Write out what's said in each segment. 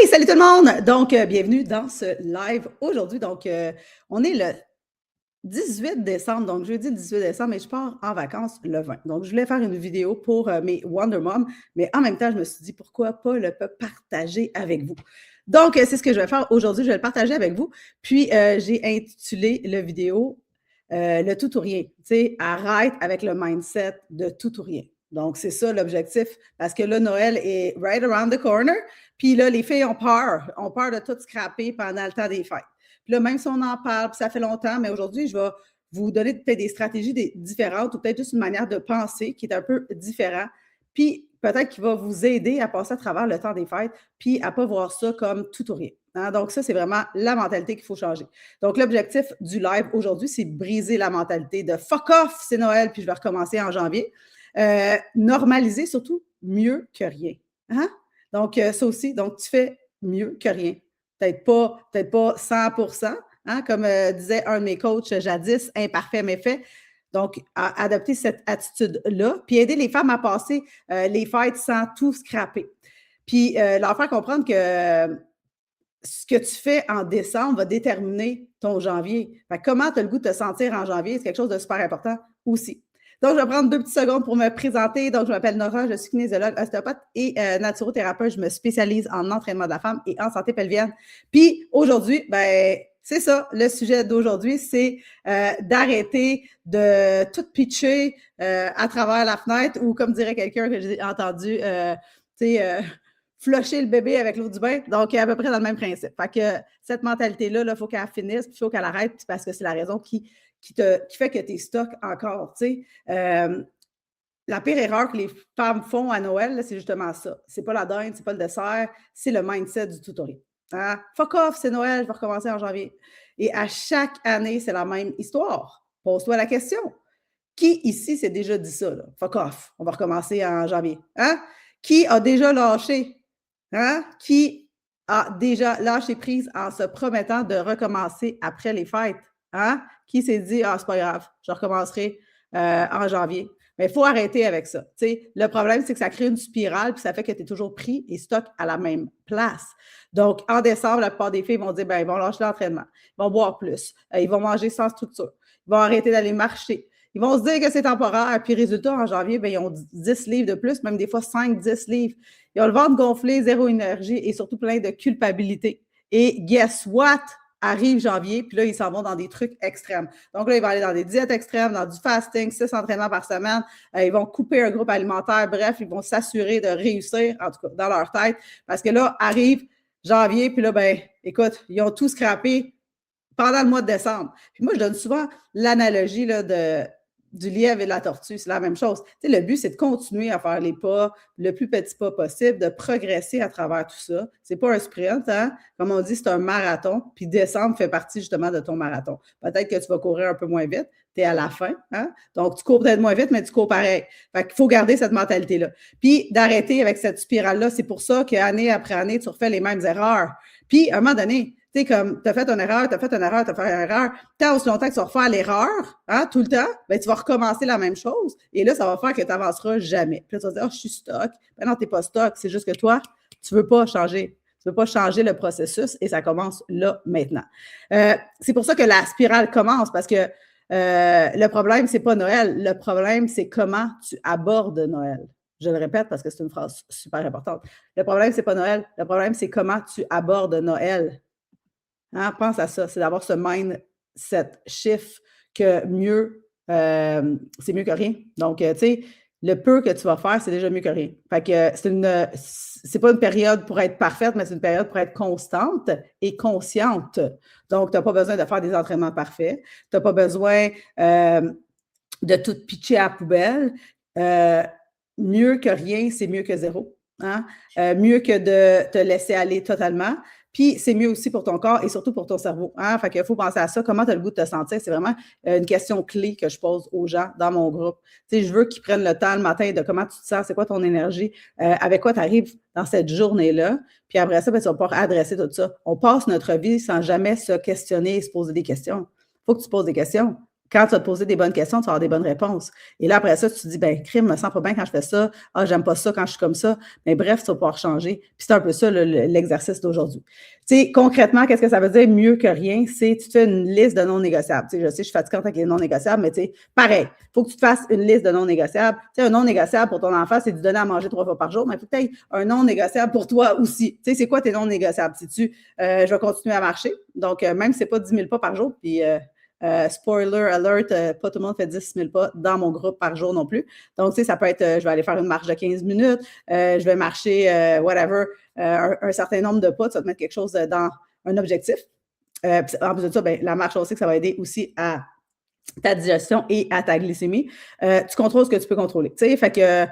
Hey, salut tout le monde! Donc, bienvenue dans ce live aujourd'hui. Donc, on est le 18 décembre, donc jeudi 18 décembre, et je pars en vacances le 20. Donc, je voulais faire une vidéo pour mes Wonder Moms, mais en même temps, je me suis dit, pourquoi pas le partager avec vous? Donc, c'est ce que je vais faire aujourd'hui, je vais le partager avec vous. Puis, j'ai intitulé la vidéo Le tout ou rien. Tu sais, arrête avec le mindset de tout ou rien. Donc, c'est ça l'objectif, parce que là, Noël est right around the corner. Puis là, les filles ont peur de tout scraper pendant le temps des fêtes. Puis là, même si on en parle, puis ça fait longtemps, mais aujourd'hui, je vais vous donner peut-être des stratégies différentes ou peut-être juste une manière de penser qui est un peu différente. Puis peut-être qui va vous aider à passer à travers le temps des fêtes, puis à ne pas voir ça comme tout ou rien. Hein? Donc, ça, c'est vraiment la mentalité qu'il faut changer. Donc, l'objectif du live aujourd'hui, c'est briser la mentalité de fuck off, c'est Noël, puis je vais recommencer en janvier. Normaliser surtout mieux que rien. Hein? Donc, ça aussi, donc tu fais mieux que rien. Peut-être pas 100%, hein, comme disait un de mes coachs jadis, imparfait mais fait. Donc, adopter cette attitude-là, puis aider les femmes à passer les fêtes sans tout scraper. Puis, leur faire comprendre que ce que tu fais en décembre va déterminer ton janvier. Fait que comment tu as le goût de te sentir en janvier, c'est quelque chose de super important aussi. Donc, je vais prendre 2 petites secondes pour me présenter. Donc, je m'appelle Nora, je suis kinésiologue, ostéopathe et naturothérapeute. Je me spécialise en entraînement de la femme et en santé pelvienne. Puis, aujourd'hui, ben, c'est ça, le sujet d'aujourd'hui, c'est d'arrêter de tout pitcher à travers la fenêtre ou, comme dirait quelqu'un que j'ai entendu, tu sais, flusher le bébé avec l'eau du bain. Donc, à peu près dans le même principe. Fait que cette mentalité-là, il faut qu'elle finisse, puis il faut qu'elle arrête, parce que c'est la raison qui fait que tu es stock encore. La pire erreur que les femmes font à Noël, là, c'est justement ça. C'est pas la dinde, c'est pas le dessert, c'est le mindset du tutoriel. Hein? Fuck off, c'est Noël, je vais recommencer en janvier. Et à chaque année, c'est la même histoire. Pose-toi la question. Qui ici s'est déjà dit ça? Là? Fuck off, on va recommencer en janvier. Hein? Qui a déjà lâché? Hein? Qui a déjà lâché prise en se promettant de recommencer après les fêtes? Hein? Qui s'est dit, ah, c'est pas grave, je recommencerai en janvier. Mais il faut arrêter avec ça. T'sais, le problème, c'est que ça crée une spirale, puis ça fait que tu es toujours pris et stock à la même place. Donc, en décembre, la plupart des filles vont dire, ben, ils vont lâcher l'entraînement, ils vont boire plus, ils vont manger sans structure, ils vont arrêter d'aller marcher. Ils vont se dire que c'est temporaire, puis résultat, en janvier, ben, ils ont 10 livres de plus, même des fois 5, 10 livres. Ils ont le ventre gonflé, zéro énergie et surtout plein de culpabilité. Et guess what? Arrive janvier, puis là, ils s'en vont dans des trucs extrêmes. Donc là, ils vont aller dans des diètes extrêmes, dans du fasting, 6 entraînements par semaine. Ils vont couper un groupe alimentaire. Bref, ils vont s'assurer de réussir, en tout cas, dans leur tête. Parce que là, arrive janvier, puis là, ben, écoute, ils ont tout scrappé pendant le mois de décembre. Puis moi, je donne souvent l'analogie là, du lièvre et de la tortue, c'est la même chose. Tu sais, le but, c'est de continuer à faire les pas, le plus petit pas possible, de progresser à travers tout ça. C'est pas un sprint, hein? Comme on dit, c'est un marathon. Puis décembre fait partie justement de ton marathon. Peut-être que tu vas courir un peu moins vite, tu es à la fin, hein? Donc, tu cours peut-être moins vite, mais tu cours pareil. Fait qu'il faut garder cette mentalité-là. Puis d'arrêter avec cette spirale-là, c'est pour ça qu'année après année, tu refais les mêmes erreurs. Puis, à un moment donné, tu sais, comme, tu as fait une erreur, tu as fait une erreur, tu as fait une erreur. Tant aussi longtemps que tu vas refaire l'erreur, hein, tout le temps, ben, tu vas recommencer la même chose. Et là, ça va faire que tu n'avanceras jamais. Puis là, tu vas dire, oh, je suis stock. Ben non, tu n'es pas stock. C'est juste que toi, tu ne veux pas changer. Tu ne veux pas changer le processus et ça commence là, maintenant. C'est pour ça que la spirale commence parce que le problème, c'est pas Noël. Le problème, c'est comment tu abordes Noël. Je le répète parce que c'est une phrase super importante. Le problème, c'est pas Noël. Le problème, c'est comment tu abordes Noël. Hein, pense à ça, c'est d'avoir ce mindset chiffre que mieux, c'est mieux que rien. Donc, tu sais, le peu que tu vas faire, c'est déjà mieux que rien. Fait que c'est pas une période pour être parfaite, mais c'est une période pour être constante et consciente. Donc, tu n'as pas besoin de faire des entraînements parfaits. Tu n'as pas besoin de tout pitcher à la poubelle. Mieux que rien, c'est mieux que zéro. Hein? Mieux que de te laisser aller totalement. Puis, c'est mieux aussi pour ton corps et surtout pour ton cerveau. Hein? Fait qu'il faut penser à ça. Comment tu as le goût de te sentir? C'est vraiment une question clé que je pose aux gens dans mon groupe. Tu sais, je veux qu'ils prennent le temps le matin de comment tu te sens, c'est quoi ton énergie, avec quoi tu arrives dans cette journée-là. Puis après ça, ben, tu vas pouvoir adresser tout ça. On passe notre vie sans jamais se questionner et se poser des questions. Il faut que tu poses des questions. Quand tu vas te poser des bonnes questions, tu vas avoir des bonnes réponses. Et là, après ça, tu te dis, ben, crime, me sens pas bien quand je fais ça. Ah, j'aime pas ça quand je suis comme ça. Mais bref, tu vas pouvoir changer. Puis c'est un peu ça, l'exercice d'aujourd'hui. Tu sais, concrètement, qu'est-ce que ça veut dire mieux que rien? C'est tu fais une liste de non négociables. Tu sais, je sais, je suis fatigante avec les non négociables, mais tu sais, pareil, il faut que tu te fasses une liste de non négociables. Tu sais, un non négociable pour ton enfant, c'est de lui donner à manger 3 fois par jour, mais il faut que tu aies un non négociable pour toi aussi. Tu sais, c'est quoi tes non négociables? Si je vais continuer à marcher. Donc, même si ce n'est pas 10 000 pas par jour, puis spoiler alert, pas tout le monde fait 10 000 pas dans mon groupe par jour non plus. Donc, tu sais, ça peut être, je vais aller faire une marche de 15 minutes, je vais marcher, whatever, un certain nombre de pas, tu vas te mettre quelque chose dans un objectif. En plus de ça, ben, la marche aussi, que ça va aider aussi à ta digestion et à ta glycémie. Tu contrôles ce que tu peux contrôler. Tu sais, fait que,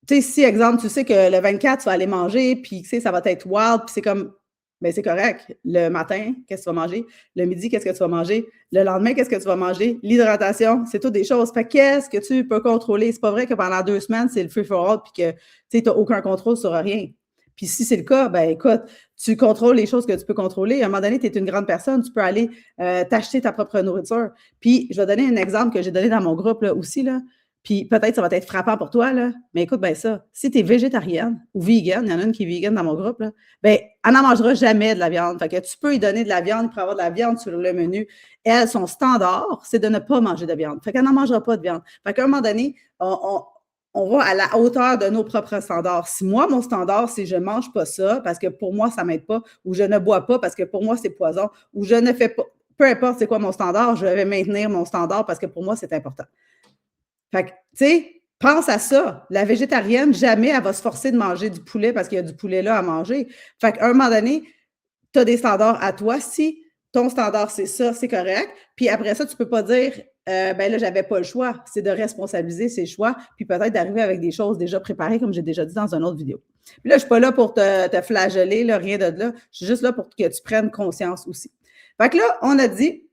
tu sais, si, exemple, tu sais que le 24, tu vas aller manger, puis, tu sais, ça va être wild, puis c'est comme, ben c'est correct. Le matin, qu'est-ce que tu vas manger? Le midi, qu'est-ce que tu vas manger? Le lendemain, qu'est-ce que tu vas manger? L'hydratation, c'est toutes des choses. Fait qu'est-ce que tu peux contrôler? C'est pas vrai que pendant 2 semaines, c'est le free for all puis que tu n'as aucun contrôle sur rien. Puis si c'est le cas, ben écoute, tu contrôles les choses que tu peux contrôler. À un moment donné, tu es une grande personne, tu peux aller t'acheter ta propre nourriture. Puis je vais donner un exemple que j'ai donné dans mon groupe là, aussi. Là. Puis peut-être ça va être frappant pour toi, là, mais écoute bien ça. Si tu es végétarienne ou vegan, il y en a une qui est vegan dans mon groupe, là, bien, elle n'en mangera jamais de la viande. Fait que tu peux lui donner de la viande pour avoir de la viande sur le menu. Elle, son standard, c'est de ne pas manger de viande. Fait qu'elle n'en mangera pas de viande. Fait qu'à un moment donné, on va à la hauteur de nos propres standards. Si moi, mon standard, c'est je ne mange pas ça parce que pour moi, ça ne m'aide pas, ou je ne bois pas parce que pour moi, c'est poison, ou je ne fais pas, peu importe c'est quoi mon standard, je vais maintenir mon standard parce que pour moi, c'est important. Fait que, tu sais, pense à ça. La végétarienne, jamais elle va se forcer de manger du poulet parce qu'il y a du poulet là à manger. Fait qu'à un moment donné, tu as des standards à toi. Si ton standard, c'est ça, c'est correct. Puis après ça, tu ne peux pas dire, ben là, j'avais pas le choix. C'est de responsabiliser ses choix, puis peut-être d'arriver avec des choses déjà préparées, comme j'ai déjà dit dans une autre vidéo. Puis là, je ne suis pas là pour te flageller, là, rien de là. Je suis juste là pour que tu prennes conscience aussi. Fait que là, on a dit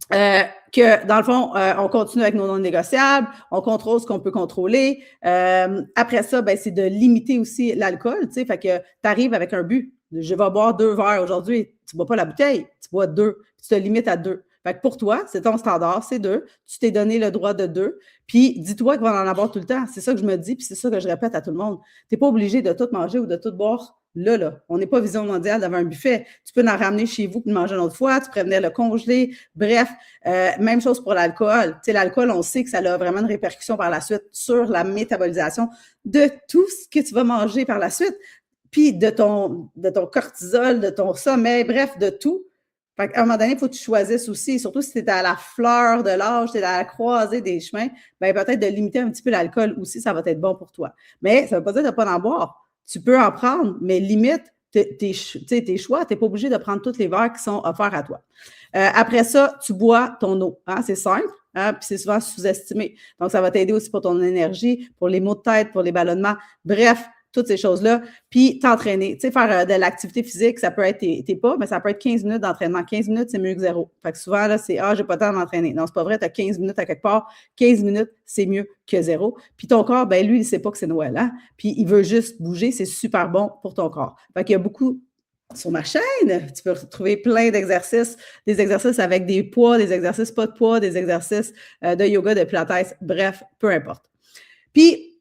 que, dans le fond, on continue avec nos non négociables, on contrôle ce qu'on peut contrôler. Après ça, ben, c'est de limiter aussi l'alcool, tu sais, fait que tu arrives avec un but. Je vais boire 2 verres aujourd'hui. Tu ne bois pas la bouteille, tu bois 2. Tu te limites à 2. Fait que pour toi, c'est ton standard, c'est 2. Tu t'es donné le droit de 2. Puis dis-toi qu'il va en avoir tout le temps. C'est ça que je me dis, puis c'est ça que je répète à tout le monde. Tu n'es pas obligé de tout manger ou de tout boire là. On n'est pas Vision mondiale d'avoir un buffet. Tu peux en ramener chez vous et manger une autre fois. Tu pourrais venir le congeler. Bref, même chose pour l'alcool. Tu sais, l'alcool, on sait que ça a vraiment une répercussion par la suite sur la métabolisation de tout ce que tu vas manger par la suite. Puis de ton cortisol, de ton sommeil, bref, de tout. Fait qu'à un moment donné, il faut que tu choisisses aussi, surtout si tu es à la fleur de l'âge, tu es à la croisée des chemins, bien peut-être de limiter un petit peu l'alcool aussi, ça va être bon pour toi. Mais ça ne veut pas dire de ne pas en boire. Tu peux en prendre, mais limite tes choix. Tu n'es pas obligé de prendre tous les verres qui sont offerts à toi. Après ça, tu bois ton eau. Hein? C'est simple, hein? Puis c'est souvent sous-estimé. Donc, ça va t'aider aussi pour ton énergie, pour les maux de tête, pour les ballonnements. Bref, toutes ces choses-là. Puis t'entraîner. Tu sais, faire de l'activité physique, ça peut être tes pas, mais ça peut être 15 minutes d'entraînement. 15 minutes, c'est mieux que 0. Fait que souvent, là, c'est j'ai pas le temps de m'entraîner. Non, c'est pas vrai, tu as 15 minutes à quelque part. 15 minutes, c'est mieux que 0. Puis ton corps, ben lui, il sait pas que c'est Noël, hein? Puis il veut juste bouger, c'est super bon pour ton corps. Fait qu'il y a beaucoup sur ma chaîne, tu peux retrouver plein d'exercices, des exercices avec des poids, des exercices pas de poids, des exercices de yoga, de pilates, bref, peu importe. Puis,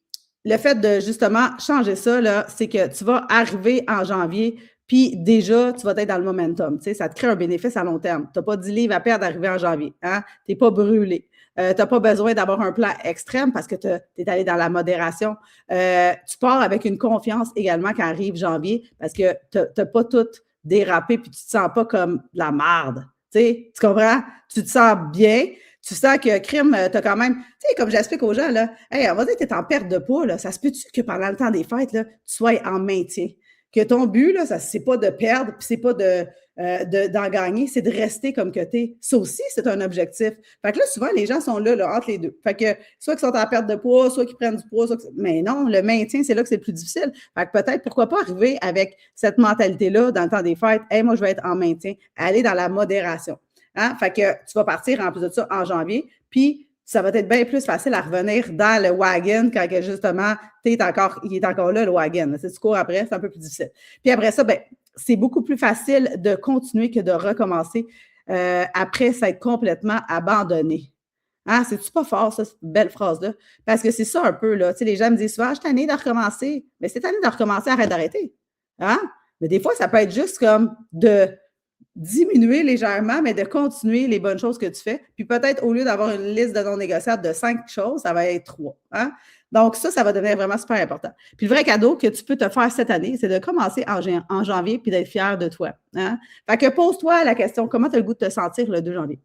le fait de justement changer ça, là, c'est que tu vas arriver en janvier, puis déjà, tu vas être dans le momentum. Tu sais, ça te crée un bénéfice à long terme. Tu n'as pas 10 livres à perdre d'arriver en janvier. Hein? Tu n'es pas brûlé. Tu n'as pas besoin d'avoir un plan extrême parce que tu es allé dans la modération. Tu pars avec une confiance également quand arrive janvier parce que tu n'as pas tout dérapé puis tu ne te sens pas comme de la marde. Tu comprends? Tu te sens bien. Tu sens que crime, tu as quand même, tu sais, comme j'explique aux gens, là, hey, on va dire que tu es en perte de poids, là, ça se peut-tu que pendant le temps des fêtes, là, tu sois en maintien? Que ton but, là, c'est pas de perdre, puis c'est pas d'en gagner, c'est de rester comme que tu es. Ça aussi, c'est un objectif. Fait que là, souvent, les gens sont là, entre les deux. Fait que soit qu'ils sont en perte de poids, soit qu'ils prennent du poids, mais non, le maintien, c'est là que c'est le plus difficile. Fait que peut-être, pourquoi pas arriver avec cette mentalité-là dans le temps des fêtes, hey, moi, je vais être en maintien, aller dans la modération. Hein? Fait que tu vas partir en plus de ça en janvier, puis ça va être bien plus facile à revenir dans le wagon quand justement, il est encore là, le wagon. Si tu cours après, c'est un peu plus difficile. Puis après ça, ben, c'est beaucoup plus facile de continuer que de recommencer après s'être complètement abandonné. Hein, c'est-tu pas fort, ça, cette belle phrase-là? Parce que c'est ça un peu, là. Tu sais, les gens me disent souvent, je suis tannée de recommencer. Mais c'est tannée de recommencer, arrête d'arrêter. Hein? Mais des fois, ça peut être juste comme de diminuer légèrement, mais de continuer les bonnes choses que tu fais. Puis peut-être, au lieu d'avoir une liste de non négociables de 5 choses, ça va être 3. Hein? Donc, ça va devenir vraiment super important. Puis le vrai cadeau que tu peux te faire cette année, c'est de commencer en janvier puis d'être fier de toi. Hein? Fait que pose-toi la question, comment tu as le goût de te sentir le 2 janvier?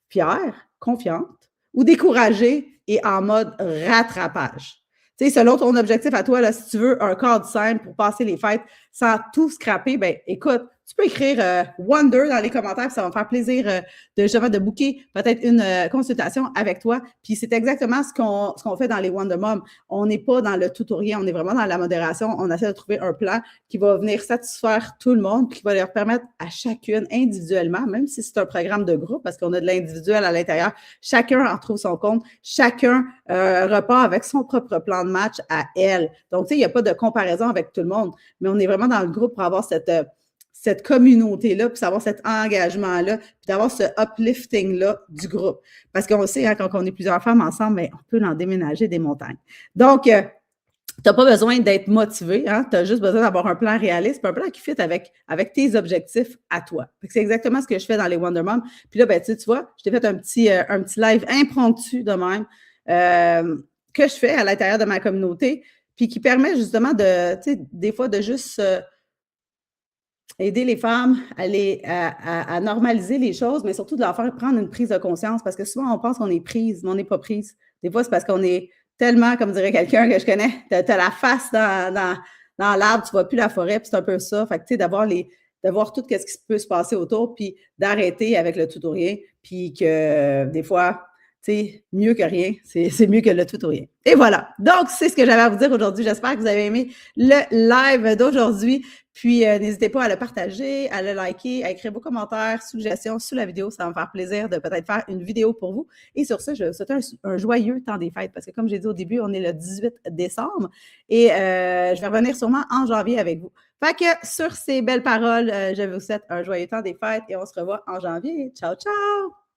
Fière, confiante ou découragée et en mode rattrapage? Tu sais, selon ton objectif à toi, là, si tu veux un cadre simple pour passer les fêtes sans tout scraper, ben écoute, tu peux écrire Wonder dans les commentaires, puis ça va me faire plaisir de booker peut-être une consultation avec toi. Puis c'est exactement ce qu'on fait dans les Wonder Moms. On n'est pas dans le tout ou rien, on est vraiment dans la modération. On essaie de trouver un plan qui va venir satisfaire tout le monde, puis qui va leur permettre à chacune individuellement, même si c'est un programme de groupe, parce qu'on a de l'individuel à l'intérieur, chacun en trouve son compte, chacun repart avec son propre plan de match à elle. Donc, tu sais, il n'y a pas de comparaison avec tout le monde, mais on est vraiment dans le groupe pour avoir cette communauté-là, puis avoir cet engagement-là, puis d'avoir ce uplifting-là du groupe. Parce qu'on sait, hein, quand on est plusieurs femmes ensemble, bien, on peut en déménager des montagnes. Donc, tu n'as pas besoin d'être motivé, hein? Tu as juste besoin d'avoir un plan réaliste, un plan qui fit avec tes objectifs à toi. C'est exactement ce que je fais dans les Wonder Moms. Puis là, ben, tu vois, je t'ai fait un petit live impromptu de même que je fais à l'intérieur de ma communauté, puis qui permet justement de, tu sais, des fois de juste aider les femmes à normaliser les choses, mais surtout de leur faire prendre une prise de conscience, parce que souvent, on pense qu'on est prise, mais on n'est pas prise. Des fois, c'est parce qu'on est tellement, comme dirait quelqu'un que je connais, tu as la face dans l'arbre, tu ne vois plus la forêt, puis c'est un peu ça. Fait que, tu sais, de voir tout ce qui peut se passer autour, puis d'arrêter avec le tout ou rien, puis que des fois, tu sais, mieux que rien, c'est mieux que le tout ou rien. Et voilà. Donc, c'est ce que j'avais à vous dire aujourd'hui. J'espère que vous avez aimé le live d'aujourd'hui. Puis, n'hésitez pas à le partager, à le liker, à écrire vos commentaires, suggestions sous la vidéo. Ça va me faire plaisir de peut-être faire une vidéo pour vous. Et sur ça, je vous souhaite un joyeux temps des fêtes parce que, comme j'ai dit au début, on est le 18 décembre et je vais revenir sûrement en janvier avec vous. Fait que sur ces belles paroles, je vous souhaite un joyeux temps des fêtes et on se revoit en janvier. Ciao, ciao!